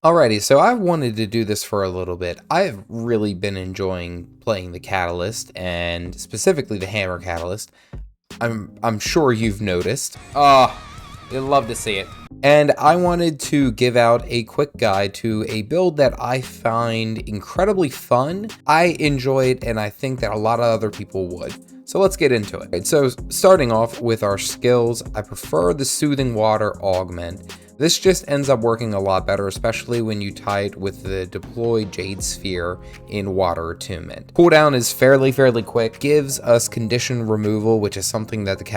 Alrighty, so I wanted to do this for a little bit. I've really been enjoying playing the Catalyst, and specifically the Hammer Catalyst. I'm sure you've noticed. You'd love to see it. And I wanted to give out a quick guide to a build that I find incredibly fun. I enjoy it, and I think that a lot of other people would. So let's get into it. So starting off with our skills, I prefer the Soothing Water Augment. This just ends up working a lot better, especially when you tie it with the deployed Jade Sphere in Water Attunement. Cooldown is fairly quick, gives us condition removal, which is something that the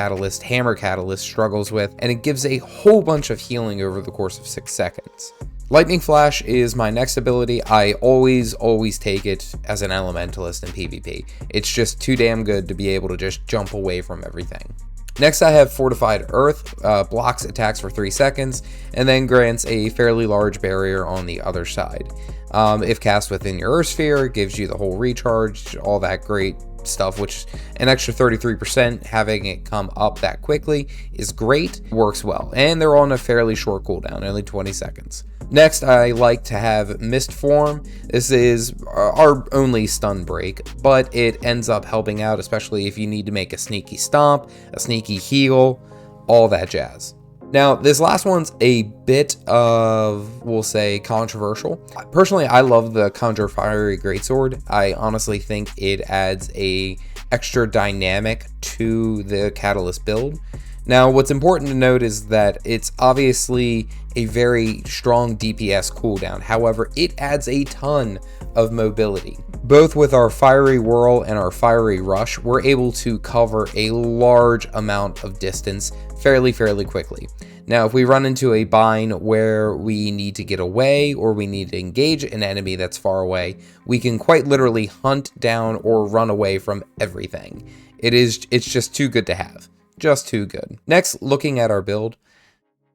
Hammer Catalyst struggles with, and it gives a whole bunch of healing over the course of 6 seconds. Lightning Flash is my next ability. I always take it as an Elementalist in PvP. It's just too damn good to be able to just jump away from everything. Next I have Fortified Earth, blocks attacks for 3 seconds, and then grants a fairly large barrier on the other side. If cast within your Earth Sphere, it gives you the whole recharge, all that great stuff, which an extra 33%, having it come up that quickly is great, works well, and they're on a fairly short cooldown, only 20 seconds. Next, I like to have Mist Form. This is our only stun break, but it ends up helping out, especially if you need to make a sneaky stomp, a sneaky heal, all that jazz. Now, this last one's a bit of, we'll say, controversial. Personally, I love the Conjure Fiery Greatsword. I honestly think it adds a extra dynamic to the Catalyst build. Now, what's important to note is that it's obviously a very strong DPS cooldown. However, it adds a ton of mobility. Both with our Fiery Whirl and our Fiery Rush, we're able to cover a large amount of distance fairly quickly. Now, if we run into a bind where we need to get away or we need to engage an enemy that's far away, we can quite literally hunt down or run away from everything. It's just too good to have. Just too good. Next, looking at our build,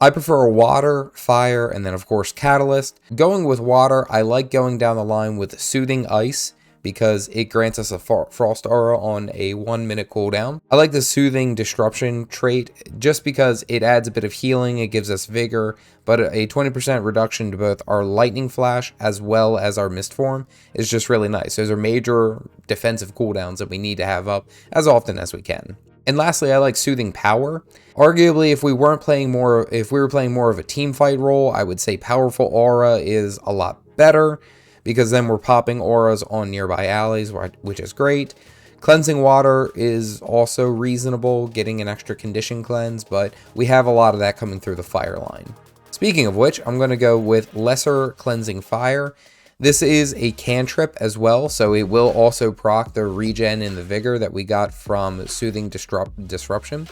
I prefer water, fire, and then of course Catalyst. Going with water, I like going down the line with Soothing Ice because it grants us a Frost Aura on a 1-minute cooldown. I like the Soothing Disruption trait just because it adds a bit of healing, it gives us vigor, but a 20% reduction to both our Lightning Flash as well as our Mist Form is just really nice. Those are major defensive cooldowns that we need to have up as often as we can. And lastly, I like Soothing Power. Arguably, if we were playing more of a team fight role, I would say Powerful Aura is a lot better because then we're popping auras on nearby allies, which is great. Cleansing Water is also reasonable, getting an extra condition cleanse, but we have a lot of that coming through the fire line. Speaking of which, I'm going to go with Lesser Cleansing Fire. This is a cantrip as well, so it will also proc the regen and the vigor that we got from Soothing Disruption.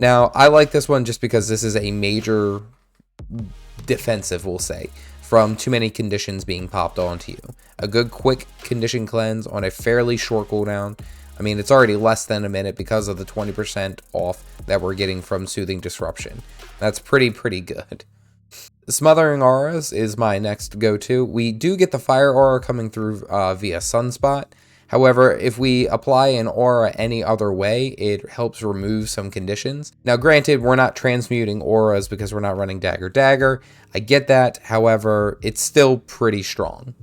Now, I like this one just because this is a major defensive, we'll say, from too many conditions being popped onto you. A good quick condition cleanse on a fairly short cooldown. I mean, it's already less than a minute because of the 20% off that we're getting from Soothing Disruption. That's pretty good. Smothering Auras is my next go-to. We do get the Fire Aura coming through via Sunspot. However, if we apply an aura any other way, it helps remove some conditions. Now, granted, we're not transmuting auras because we're not running Dagger. I get that. However, it's still pretty strong.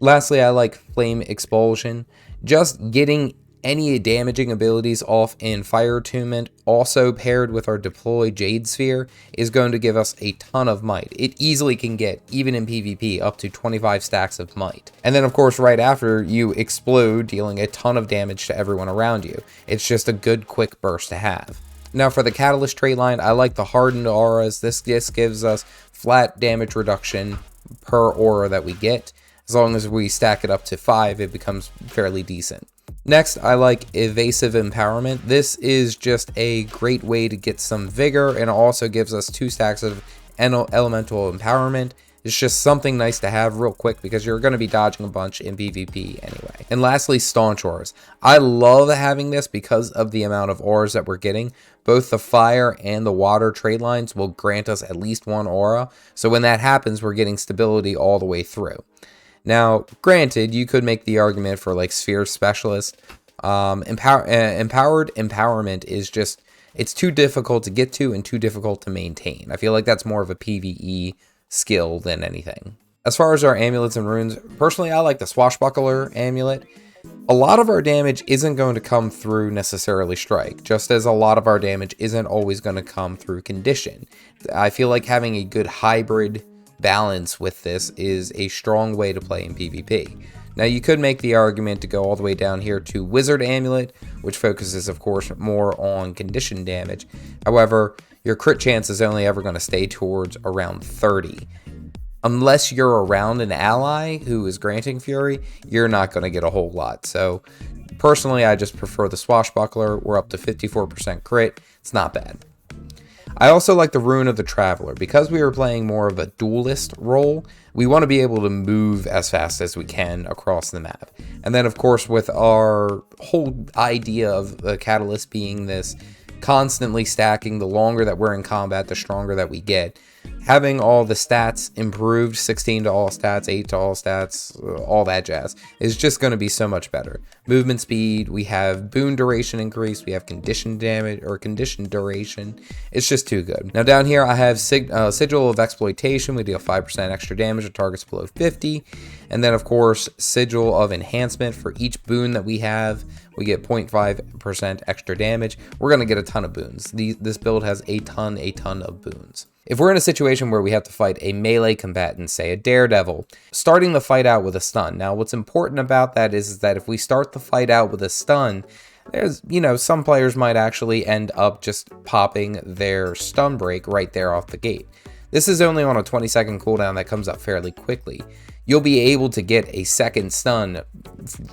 Lastly, I like Flame Expulsion. Just getting any damaging abilities off in Fire Attunement, also paired with our deployed Jade Sphere, is going to give us a ton of might. It easily can get, even in PvP, up to 25 stacks of might. And then of course right after, you explode, dealing a ton of damage to everyone around you. It's just a good quick burst to have. Now for the Catalyst trait line, I like the Hardened Auras. This gives us flat damage reduction per aura that we get. As long as we stack it up to 5, it becomes fairly decent. Next, I like Evasive Empowerment. This is just a great way to get some vigor and also gives us 2 stacks of elemental empowerment. It's just something nice to have real quick because you're going to be dodging a bunch in PvP anyway. And lastly, Staunch Auras. I love having this because of the amount of auras that we're getting. Both the fire and the water trade lines will grant us at least 1 aura. So when that happens, we're getting stability all the way through. Now, granted, you could make the argument for like Sphere Specialist. Empowered Empowerment is just, it's too difficult to get to and too difficult to maintain. I feel like that's more of a PvE skill than anything. As far as our amulets and runes, personally I like the Swashbuckler amulet. A lot of our damage isn't going to come through necessarily strike, just as a lot of our damage isn't always going to come through condition. I feel like having a good hybrid balance with this is a strong way to play in PvP. Now you could make the argument to go all the way down here to Wizard Amulet, which focuses of course more on condition damage. However, your crit chance is only ever going to stay towards around 30. Unless you're around an ally who is granting Fury, you're not going to get a whole lot. So personally, I just prefer the Swashbuckler. We're up to 54% crit. It's not bad. I also like the Rune of the Traveler. Because we are playing more of a duelist role, we want to be able to move as fast as we can across the map. And then of course with our whole idea of the Catalyst being this constantly stacking, the longer that we're in combat, the stronger that we get. Having all the stats improved, 16 to all stats, 8 to all stats, all that jazz, is just going to be so much better. Movement speed, we have boon duration increase, we have condition damage, or condition duration. It's just too good. Now down here I have Sigil of Exploitation. We deal 5% extra damage to targets below 50. And then of course, Sigil of Enhancement. For each boon that we have, we get 0.5% extra damage. We're going to get a ton of boons. This build has a ton of boons. If we're in a situation where we have to fight a melee combatant, say a daredevil, starting the fight out with a stun. Now, what's important about that is that if we start the fight out with a stun, there's, some players might actually end up just popping their stun break right there off the gate. This is only on a 20-second cooldown that comes up fairly quickly. You'll be able to get a second stun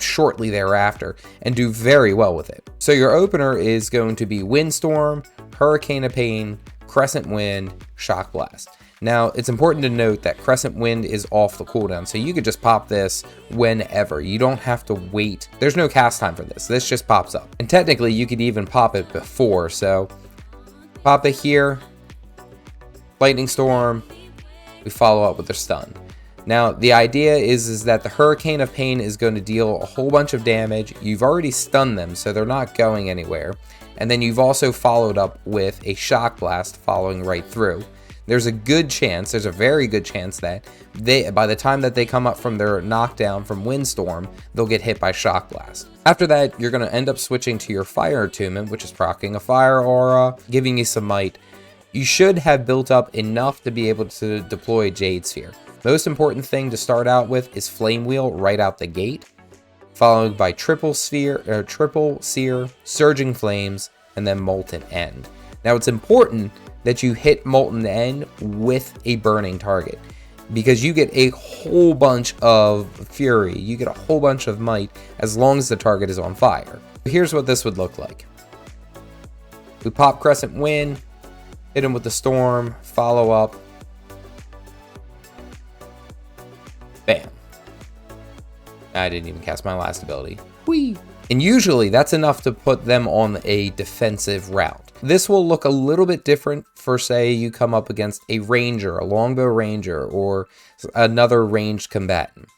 shortly thereafter and do very well with it. So your opener is going to be Windstorm, Hurricane of Pain, Crescent Wind, Shock Blast. Now, it's important to note that Crescent Wind is off the cooldown, so you could just pop this whenever. You don't have to wait. There's no cast time for this. This just pops up. And technically, you could even pop it before, so pop it here, Lightning Storm, we follow up with a stun. Now, the idea is that the Hurricane of Pain is going to deal a whole bunch of damage. You've already stunned them, so they're not going anywhere. And then you've also followed up with a Shock Blast following right through. There's a very good chance that by the time that they come up from their knockdown from Windstorm, they'll get hit by Shock Blast. After that, you're going to end up switching to your Fire Attunement, which is proccing a Fire Aura, giving you some might. You should have built up enough to be able to deploy Jade Sphere. Most important thing to start out with is Flame Wheel right out the gate, followed by Triple Seer, Surging Flames, and then Molten End. Now it's important that you hit Molten End with a burning target, because you get a whole bunch of fury, you get a whole bunch of might as long as the target is on fire. Here's what this would look like. We pop Crescent Wind, hit him with the Storm, follow up, bam. I didn't even cast my last ability. Whee! And usually that's enough to put them on a defensive route. This will look a little bit different for, say, you come up against a ranger, a longbow ranger, or another ranged combatant.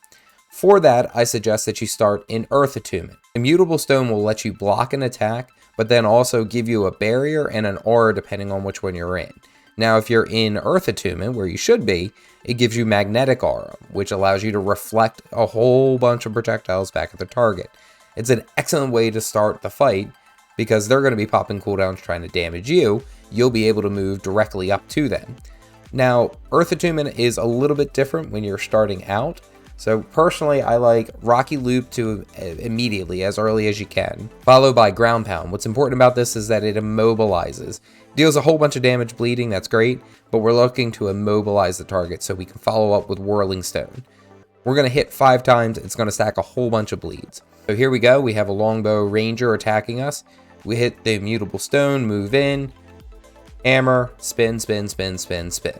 For that, I suggest that you start in Earth Attunement. Immutable Stone will let you block an attack, but then also give you a barrier and an aura depending on which one you're in. Now, if you're in Earth Attunement, where you should be, it gives you Magnetic Aura, which allows you to reflect a whole bunch of projectiles back at the target. It's an excellent way to start the fight, because they're going to be popping cooldowns trying to damage you. You'll be able to move directly up to them. Now, Earth Attunement is a little bit different when you're starting out. So personally, I like Rocky Loop to immediately, as early as you can, followed by Ground Pound. What's important about this is that it immobilizes. Deals a whole bunch of damage bleeding, that's great, but we're looking to immobilize the target so we can follow up with Whirling Stone. We're going to hit 5 times, it's going to stack a whole bunch of bleeds. So here we go, we have a Longbow Ranger attacking us. We hit the Immutable Stone, move in, hammer, spin, spin, spin, spin, spin.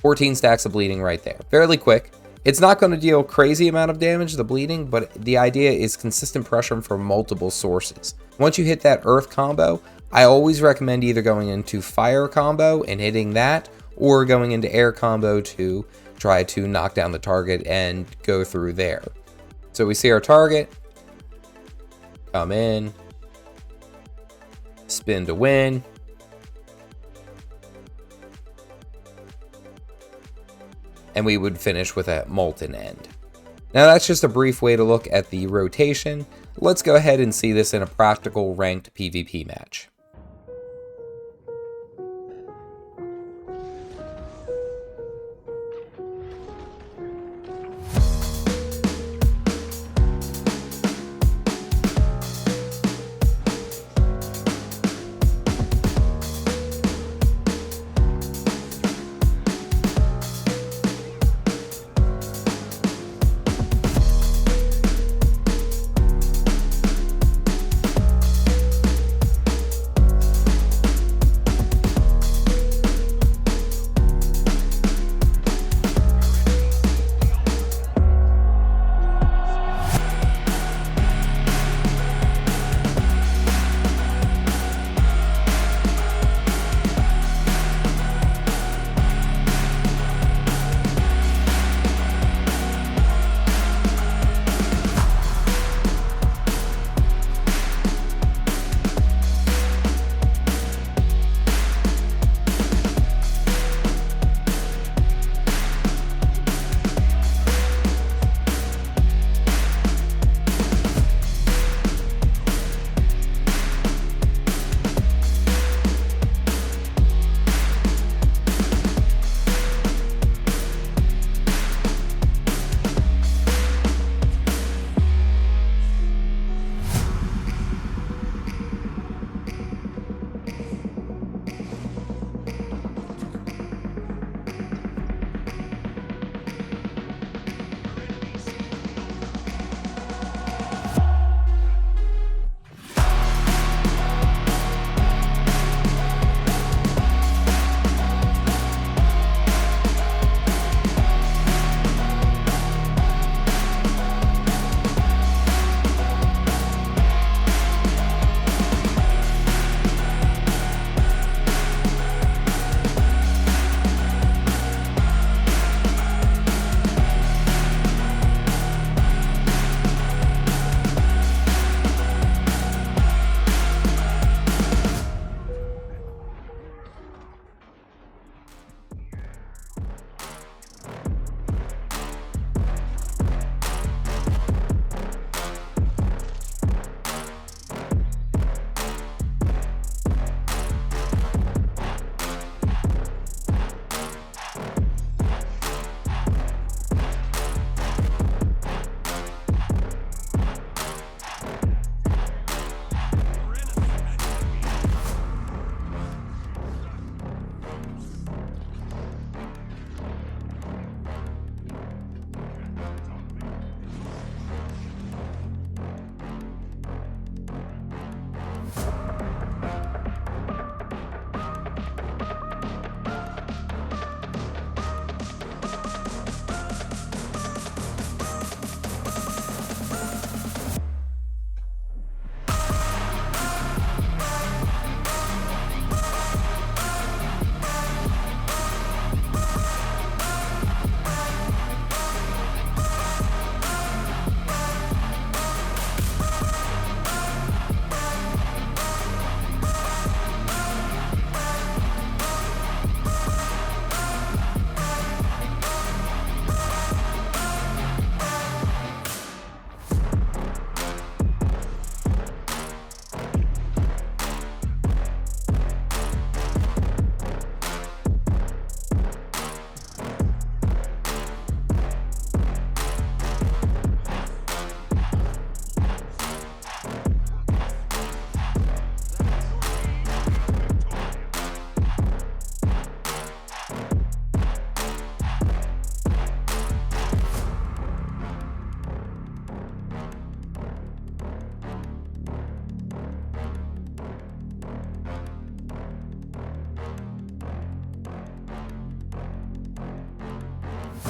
14 stacks of bleeding right there. Fairly quick. It's not going to deal crazy amount of damage, the bleeding, but the idea is consistent pressure from multiple sources. Once you hit that earth combo, I always recommend either going into fire combo and hitting that, or going into air combo to try to knock down the target and go through there. So we see our target, come in, spin to win, and we would finish with a molten end. Now that's just a brief way to look at the rotation. Let's go ahead and see this in a practical ranked PvP match.